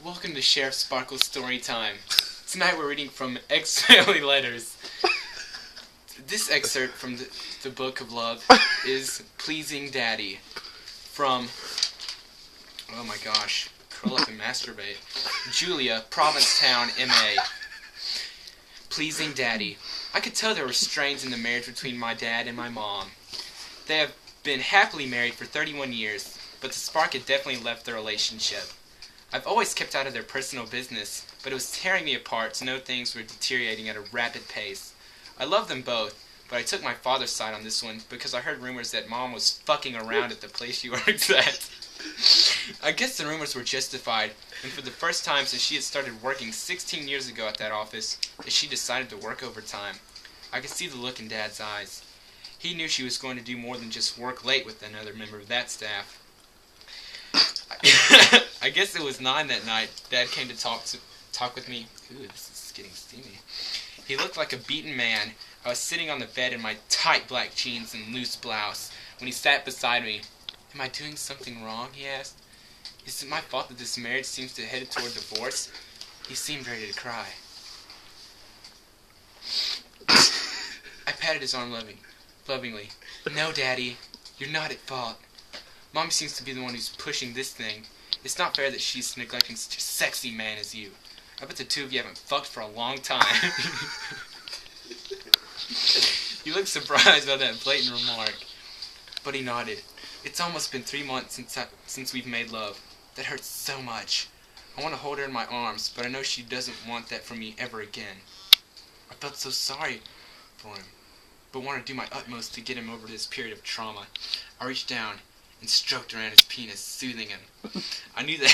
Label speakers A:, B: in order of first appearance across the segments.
A: Welcome to Sheriff Sparkle's story time. Tonight we're reading from ex-family letters. This excerpt from the Book of Love is Pleasing Daddy from, oh my gosh, curl up and masturbate, Julia, Provincetown, MA. Pleasing Daddy. I could tell there were strains in the marriage between my dad and my mom. They have been happily married for 31 years, but the spark had definitely left the relationship. I've always kept out of their personal business, but it was tearing me apart to know things were deteriorating at a rapid pace. I love them both, but I took my father's side on this one because I heard rumors that Mom was fucking around at the place she works at. I guess the rumors were justified, and for the first time since she had started working 16 years ago at that office, that she decided to work overtime. I could see the look in Dad's eyes. He knew she was going to do more than just work late with another member of that staff. I guess it was 9 that night. Dad came to talk with me. Ooh, this is getting steamy. He looked like a beaten man. I was sitting on the bed in my tight black jeans and loose blouse when he sat beside me. Am I doing something wrong? He asked. Is it my fault that this marriage seems to head toward divorce? He seemed ready to cry. I patted his arm lovingly. No, Daddy, you're not at fault. Mom seems to be the one who's pushing this thing. It's not fair that she's neglecting such a sexy man as you. I bet the two of you haven't fucked for a long time. He looked surprised by that blatant remark, but he nodded. It's almost been 3 months since we've made love. That hurts so much. I want to hold her in my arms, but I know she doesn't want that from me ever again. I felt so sorry for him, but wanted to do my utmost to get him over this period of trauma. I reached down and stroked around his penis, soothing him. I knew that.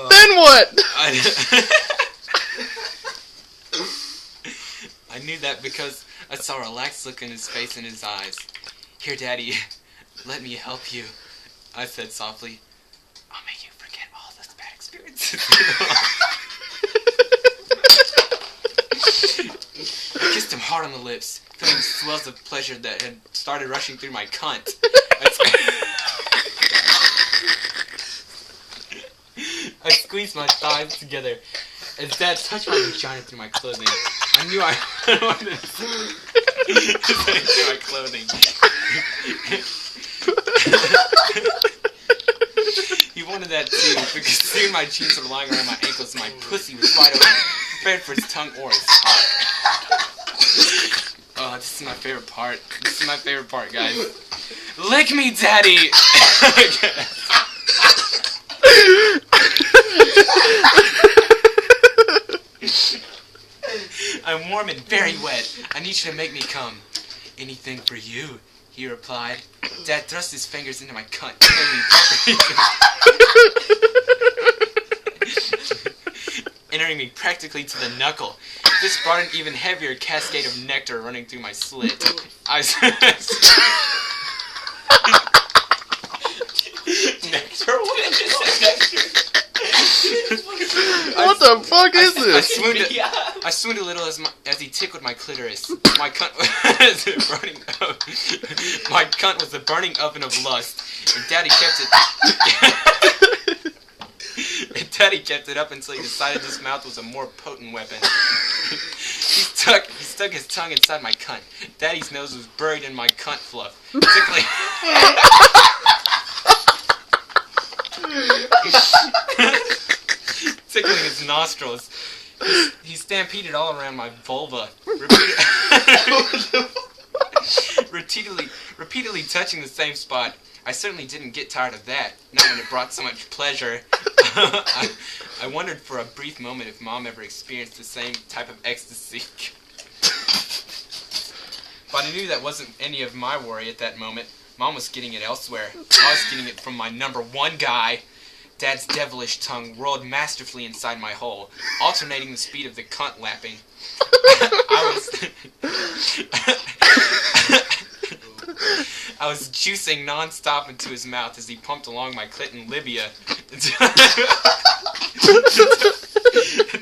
B: Then what?
A: I knew that because I saw a relaxed look in his face and his eyes. Here, Daddy, let me help you, I said softly. I'll make you forget all those bad experiences. I kissed him hard on the lips, feeling swells of pleasure that had started rushing through my cunt. I squeezed my thighs together as Dad touched my vagina through my clothing. I knew I wanted to through my clothing. He wanted that too, because soon my jeans were lying around my ankles and my pussy was wide open, prepared for his tongue or his cock. Oh, this is my favorite part. This is my favorite part, guys. Lick me, Daddy! I'm warm and very wet. I need you to make me come. Anything for you, he replied. Dad thrust his fingers into my cunt. Entering me practically to the knuckle. This brought an even heavier cascade of nectar running through my slit. Nectar? What is nectar?
B: What the fuck is this?
A: I swooned a little as he tickled my clitoris. My cunt was burning up. My cunt was a burning oven of lust, and Daddy kept it up until he decided his mouth was a more potent weapon. He stuck his tongue inside my cunt. Daddy's nose was buried in my cunt fluff, tickling his nostrils. He stampeded all around my vulva, repeatedly touching the same spot. I certainly didn't get tired of that, not when it brought so much pleasure. I wondered for a brief moment if Mom ever experienced the same type of ecstasy. But I knew that wasn't any of my worry at that moment. Mom was getting it elsewhere. I was getting it from my number one guy. Dad's devilish tongue whirled masterfully inside my hole, alternating the speed of the cunt lapping. I was juicing non-stop into his mouth as he pumped along my clit in Libya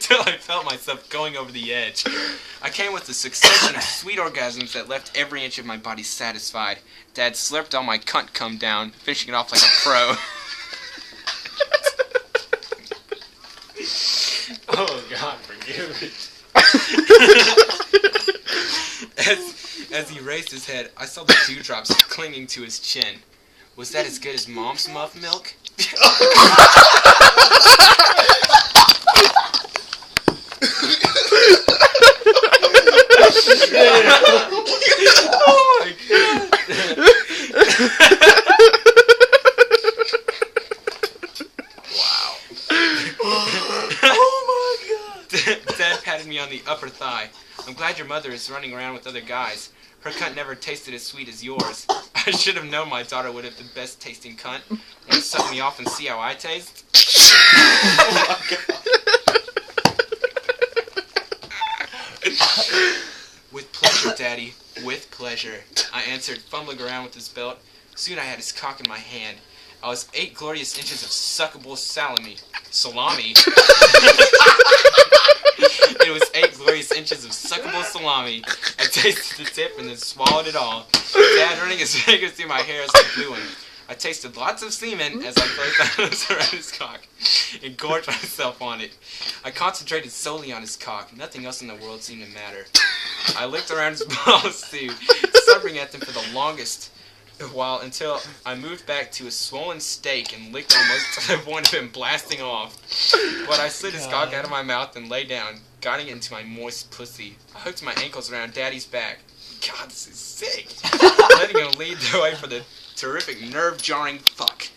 A: until I felt myself going over the edge. I came with a succession of sweet orgasms that left every inch of my body satisfied. Dad slurped all my cunt cum down, finishing it off like a pro. Oh, God, forgive me. As he raised his head, I saw the dewdrops clinging to his chin. Was that as good as Mom's muff milk? Oh my God. Wow. Oh my God. Dad patted me on the upper thigh. I'm glad your mother is running around with other guys. Her cunt never tasted as sweet as yours. I should have known my daughter would have the best tasting cunt. Want to suck me off and see how I taste? Oh my God. With pleasure, Daddy. With pleasure. I answered, fumbling around with his belt. Soon I had his cock in my hand. I was 8 glorious inches of suckable salami. It was 8 glorious inches of suckable salami. I tasted the tip and then swallowed it all. Dad running his fingers through my hair as I blew him. I tasted lots of semen as I closed my lips around his cock and gorged myself on it. I concentrated solely on his cock. Nothing else in the world seemed to matter. I licked around his balls too, subbing at them for the longest while until I moved back to a swollen steak and licked almost to the point of him blasting off. But I slid his cock out of my mouth and lay down, got it into my moist pussy. I hooked my ankles around Daddy's back. God, this is sick. Letting him lead the way for the terrific nerve-jarring fuck.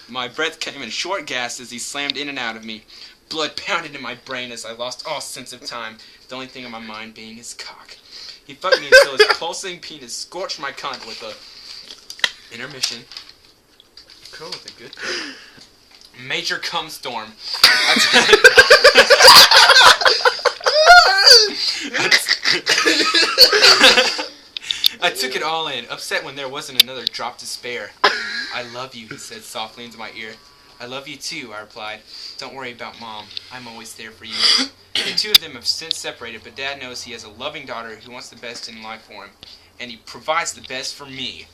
A: My breath came in short gasps as he slammed in and out of me. Blood pounded in my brain as I lost all sense of time, the only thing on my mind being his cock. He fucked me until his pulsing penis scorched my cunt with a intermission. Cool, with a good thing. Major cum storm. I took it all in, upset when there wasn't another drop to spare. I love you, he said softly into my ear. I love you too, I replied. Don't worry about Mom. I'm always there for you. The two of them have since separated, but Dad knows he has a loving daughter who wants the best in life for him. And he provides the best for me.